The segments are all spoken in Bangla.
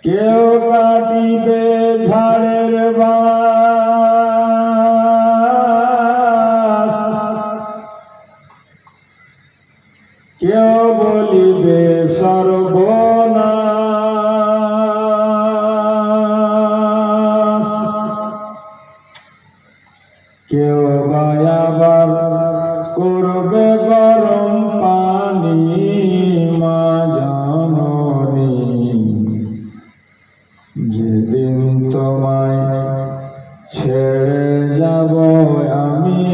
কেউ কাটিবে ঝাড়ের বাস, কেউ বলিবে সর্বনাশ, কেউ বা আবার করবে গরম পানি মা জাননী। যেদিন তোমায় ছেড়ে যাব আমি,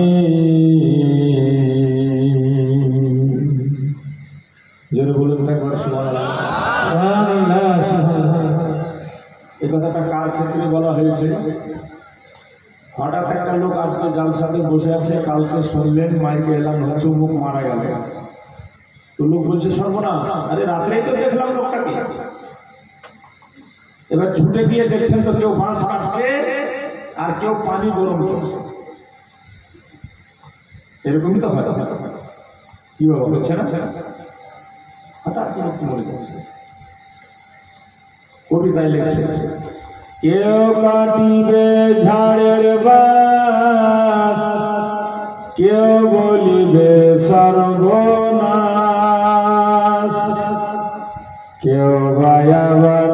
জোরে বলুন একবার সুবহানাল্লাহ। এই কথাটা কার ক্ষেত্রে বলা হয়েছে? হঠাৎ একটা লোক আজকে জালসাতে বসে আছে, কালকে শুনলেন মাইকে এলাম হচ্ছে মুখ মারা গেল। তো লোক বলছে সর্বনাশ, আরে রাত্রেই তো দেখলাম লোকটাকে। এবার ছুটে গিয়ে দেখছেন তো কেউ বাঁশ কাটছে আর কেউ পানি গরম করছে। এরকমই তো হয়, কি বাবা হচ্ছে না? হঠাৎ করে কি মনে করছে, কবিতায় লেখছে কেউ কাটিবে ঝাড়ের বাস, কেউ বলিবে সর্বনাশ, কেউ বা আবার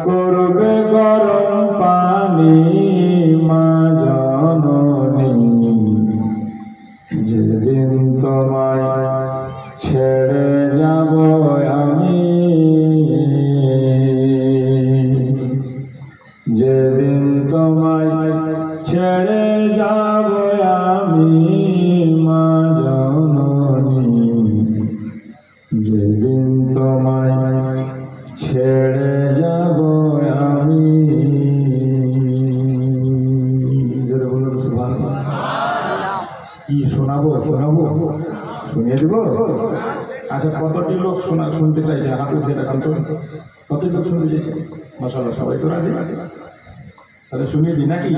করবে গরম পানি মা জননী। যেদিন তোমায় ছেড়ে যাব আমি, যেদিন তোমায় ছেড়ে যাব আমি মা জননী, যেদিন তোমায় ছেড়ে যাব আমি। কি শোনাবো? শুনিয়ে দেব? আচ্ছা, কতটি লোক শুনতে চাইছে? হাত উঠে দেখান তো, কত লোক শুনতে চাইছে? মাশাআল্লাহ, সবাই তো রাজি। তাহলে শুনিয়ে দিই নাকি?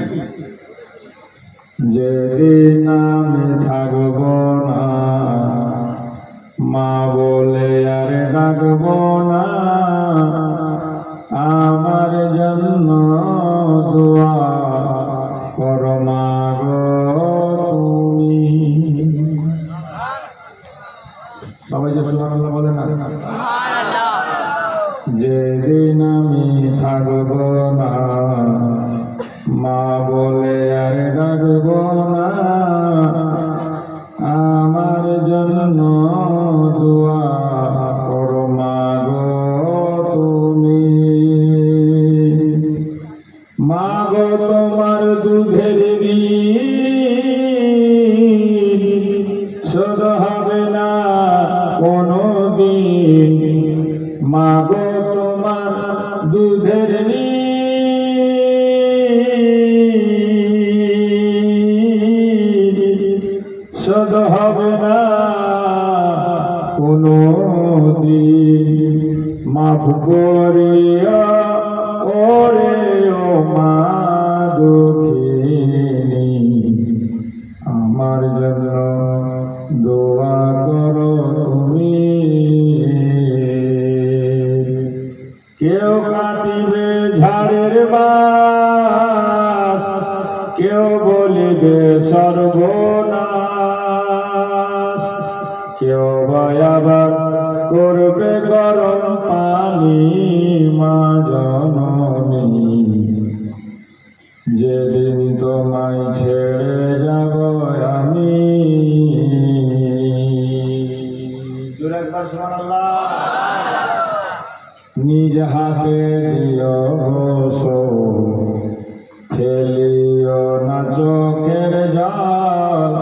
যেদিন আমি থাকব না, মা বলে আর ডাকব না, আমার জন্য দোয়া করো মা গো তুমি। সবাই যে সুবহানাল্লাহ বলে না? যেদিন আমি থাকব না, মা বলে আর ডাকব না, আমার জন্য দোয়া করো মা গো তুমি। মা গো তোমার দুধের বিল শোধ হবে না কোনো দিন, মা গো তোমার দুধের বিল শোধ হবে না কোনো দিন। মাফ করিয়া ওরে ও মা দুঃখিনী, আমার জন্য দোয়া করো তুমি। কেউ কাটিবে ঝাড়ের বাস, কেউ বলিবে সর্বনাশ, কেউ বা আবার করবে গরম পানি মা জননী। যেদিন তোমায় ছেড়ে যাব আমি। জোরে একবার সুবহানাল্লাহ। নিজ হাতে দিও গোসল, ফেলিও না চোখের জল,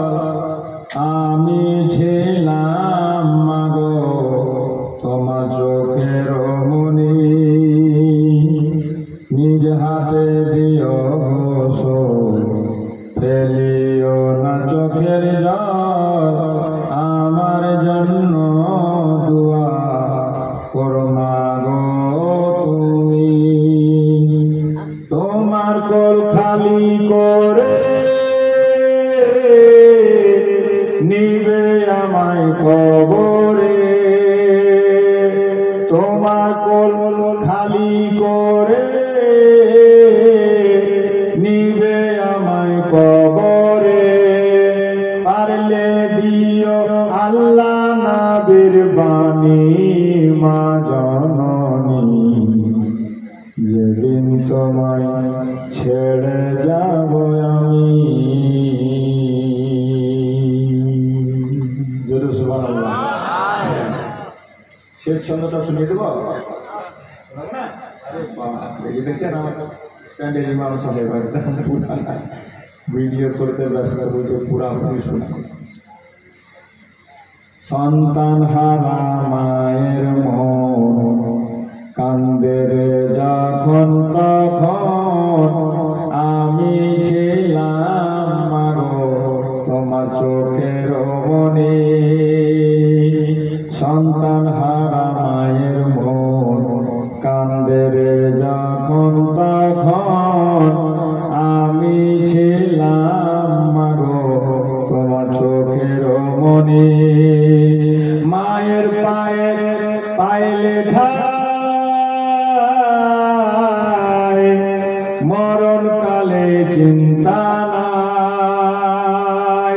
কবরে, তোমার কোল খালি করে নিবে আমায় কবরে। পারলে দিও আল্লাহ নবীর বাণী মা জননী, যেদিন তোমায় ছেড়ে যাব আমি। জোরে সুবহানাল্লাহ। শেষ ছন্দটা শুনিয়ে দেবো। দেখছেন আমার স্ট্যান্ডের ইমাম সাহেব ভিডিও করতে ব্যস্ত, বলতে পুরাপুরি শোনা। সন্তান হারা মায়ের মন কান্দে রে যখন তখন, আমি ছিলাম মাগো তোমার চোখের মনি। সন্তান হারা মায়ের মন কান্দে রে যখন তখন, আমি ছিলাম মাগো তোমার চোখের মনি। মায়ের পায়ে পাইলে ঠাই, মরণ কালে চিন্তা নাই।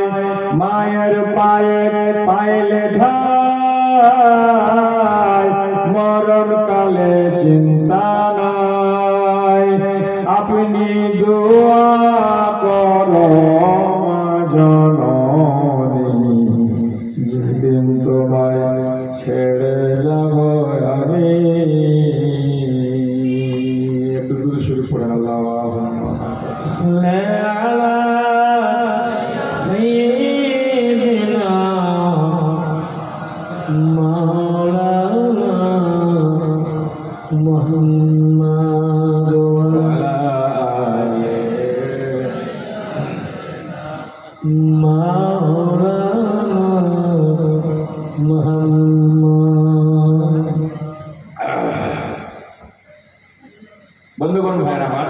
মায়ের পায়ে পাইলে ঠাই, মরণ কালে চিন্তা নাই। আপনি দোয়া করো মা জননী, যেদিন তোমায় ছেড়ে যাব আমি। একটু দূরে শুরু করেন আল্লাহুম্মা আলা সাইয়্যিদিনা মাওলানা মুহাম্মাদ ওয়া আলা আলিহি মাওলানা মুহাম্মাদ। বন্ধুগণ ভাইরা আমার,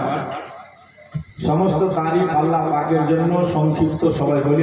সমস্ত তারিফ আল্লাহ পাকের জন্য। সংক্ষিপ্ত সবাই বলি